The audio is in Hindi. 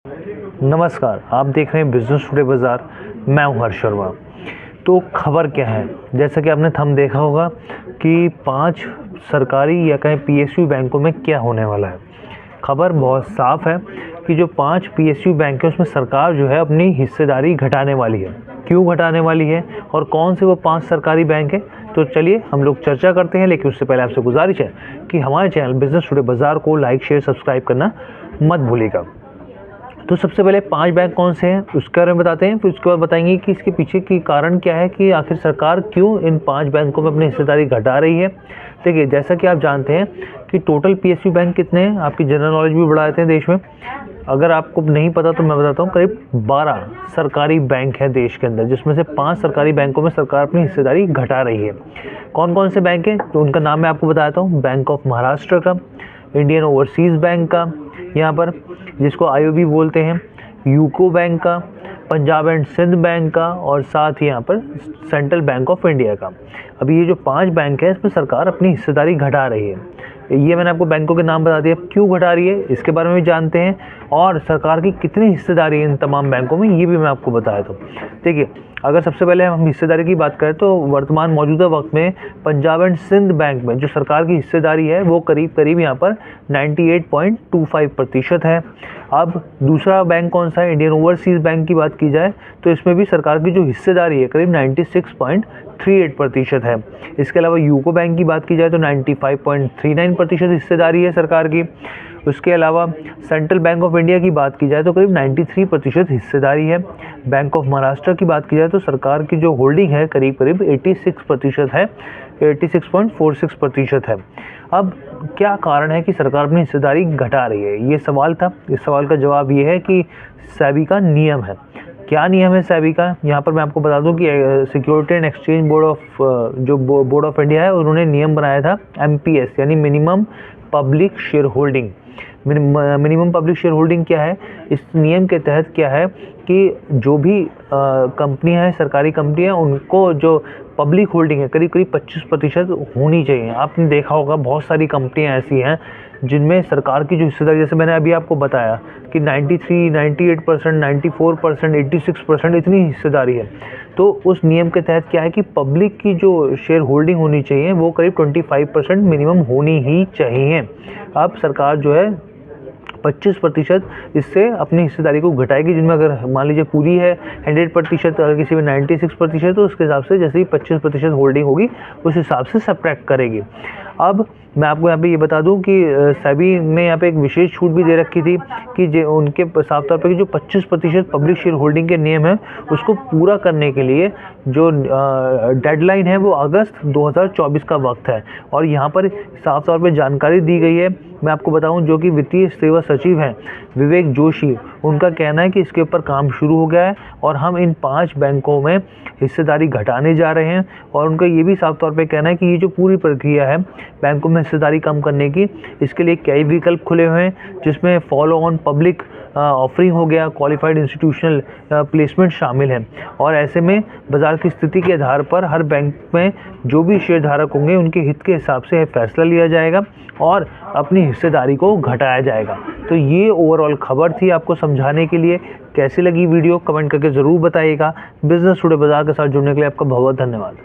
नमस्कार, आप देख रहे हैं बिजनेस टुडे बाज़ार। मैं हूं हर्ष शर्मा। तो खबर क्या है, जैसा कि आपने थंब देखा होगा कि 5 सरकारी या कहें पीएसयू बैंकों में क्या होने वाला है। खबर बहुत साफ है कि जो 5 पीएसयू बैंक है उसमें सरकार जो है अपनी हिस्सेदारी घटाने वाली है। क्यों घटाने वाली है और कौन से वो 5 सरकारी बैंक है, तो चलिए हम लोग चर्चा करते हैं। लेकिन उससे पहले आपसे गुजारिश है कि हमारे चैनल बिजनेस टुडे बाज़ार को लाइक, शेयर, सब्सक्राइब करना मत भूलिएगा। तो सबसे पहले 5 बैंक कौन से हैं उसके बारे में बताते हैं, फिर उसके बाद बताएंगे कि इसके पीछे की कारण क्या है कि आखिर सरकार क्यों इन 5 बैंकों में अपनी हिस्सेदारी घटा रही है। देखिए, जैसा कि आप जानते हैं कि टोटल पीएसयू बैंक कितने हैं, आपकी जनरल नॉलेज भी बढ़ा देते हैं देश में। अगर आपको नहीं पता तो मैं बताता हूँ, करीब 12 सरकारी बैंक हैं देश के अंदर, जिसमें से 5 सरकारी बैंकों में सरकार अपनी हिस्सेदारी घटा रही है। कौन कौन से बैंक हैं तो उनका नाम मैं आपको बताता हूँ। बैंक ऑफ महाराष्ट्र का, इंडियन ओवरसीज़ बैंक का यहाँ पर, जिसको आईओबी बोलते हैं, यूको बैंक का, पंजाब एंड सिंध बैंक का, और साथ ही यहाँ पर सेंट्रल बैंक ऑफ इंडिया का। अभी ये जो 5 बैंक है इसमें सरकार अपनी हिस्सेदारी घटा रही है। ये मैंने आपको बैंकों के नाम बता दिए, क्यों घटा रही है इसके बारे में भी जानते हैं, और सरकार की कितनी हिस्सेदारी है इन तमाम बैंकों में ये भी मैं आपको बताया था। देखिए, अगर सबसे पहले हम हिस्सेदारी की बात करें तो वर्तमान मौजूदा वक्त में पंजाब एंड सिंध बैंक में जो सरकार की हिस्सेदारी है वो करीब यहाँ पर 98.25% है। अब दूसरा बैंक कौन सा है, इंडियन ओवरसीज़ बैंक की बात की जाए तो इसमें भी सरकार की जो हिस्सेदारी है करीब 96.38% है। इसके अलावा यूको बैंक की बात की जाए तो 95.39% हिस्सेदारी है सरकार की। उसके अलावा सेंट्रल बैंक ऑफ इंडिया की बात की जाए तो करीब 93% हिस्सेदारी है। बैंक ऑफ महाराष्ट्र की बात की जाए तो सरकार की जो होल्डिंग है करीब 86% है, 86.46% है। अब क्या कारण है कि सरकार अपनी हिस्सेदारी घटा रही है, ये सवाल था। इस सवाल का जवाब ये है कि सेबी का नियम है। क्या नियम है सेबी का, यहाँ पर मैं आपको बता दूं कि security and exchange board of जो बोर्ड ऑफ इंडिया है उन्होंने नियम बनाया था MPS यानी minimum public share holding. Minimum public share holding क्या है, इस नियम के तहत क्या है कि जो भी कंपनियां हैं, सरकारी कंपनियां, उनको जो पब्लिक होल्डिंग है करीब 25% होनी चाहिए। आपने देखा होगा बहुत सारी कंपनियां ऐसी हैं जिनमें सरकार की जो हिस्सेदारी, जैसे मैंने अभी आपको बताया कि 93, 98%, 94%, 86% इतनी हिस्सेदारी है। तो उस नियम के तहत क्या है कि पब्लिक की जो शेयर होल्डिंग होनी चाहिए वो करीब 25% मिनिमम होनी ही चाहिए। अब सरकार जो है 25% इससे अपनी हिस्सेदारी को घटाएगी, जिनमें अगर मान लीजिए पूरी है 100%, अगर किसी में 96% तो उसके हिसाब से जैसे ही 25% होल्डिंग होगी उस हिसाब से सब्ट्रैक्ट करेगी। अब मैं आपको यहाँ पे ये बता दूं कि सेबी ने यहाँ पे एक विशेष छूट भी दे रखी थी कि उनके साफ तौर पे जो 25% पब्लिक शेयर होल्डिंग के नियम है उसको पूरा करने के लिए जो डेडलाइन है वो अगस्त 2024 का वक्त है। और यहाँ पर साफ तौर पे जानकारी दी गई है। मैं आपको बताऊं, जो कि वित्तीय सेवा सचिव हैं विवेक जोशी, उनका कहना है कि इसके ऊपर काम शुरू हो गया है और हम इन 5 बैंकों में हिस्सेदारी घटाने जा रहे हैं। और उनका ये भी साफ तौर पे कहना है कि ये जो पूरी प्रक्रिया है बैंकों में हिस्सेदारी कम करने की, इसके लिए कई विकल्प खुले हुए हैं, जिसमें फॉलो ऑन पब्लिक ऑफरिंग हो गया, क्वालिफाइड इंस्टीट्यूशनल प्लेसमेंट शामिल हैं। और ऐसे में बाज़ार की स्थिति के आधार पर हर बैंक में जो भी शेयर धारक होंगे उनके हित के हिसाब से फैसला लिया जाएगा और अपनी हिस्सेदारी को घटाया जाएगा। तो ये ओवरऑल खबर थी आपको समझाने के लिए। कैसी लगी वीडियो कमेंट करके ज़रूर बताइएगा। बिजनेस टुडे बाज़ार के साथ जुड़ने के लिए आपका बहुत बहुत धन्यवाद।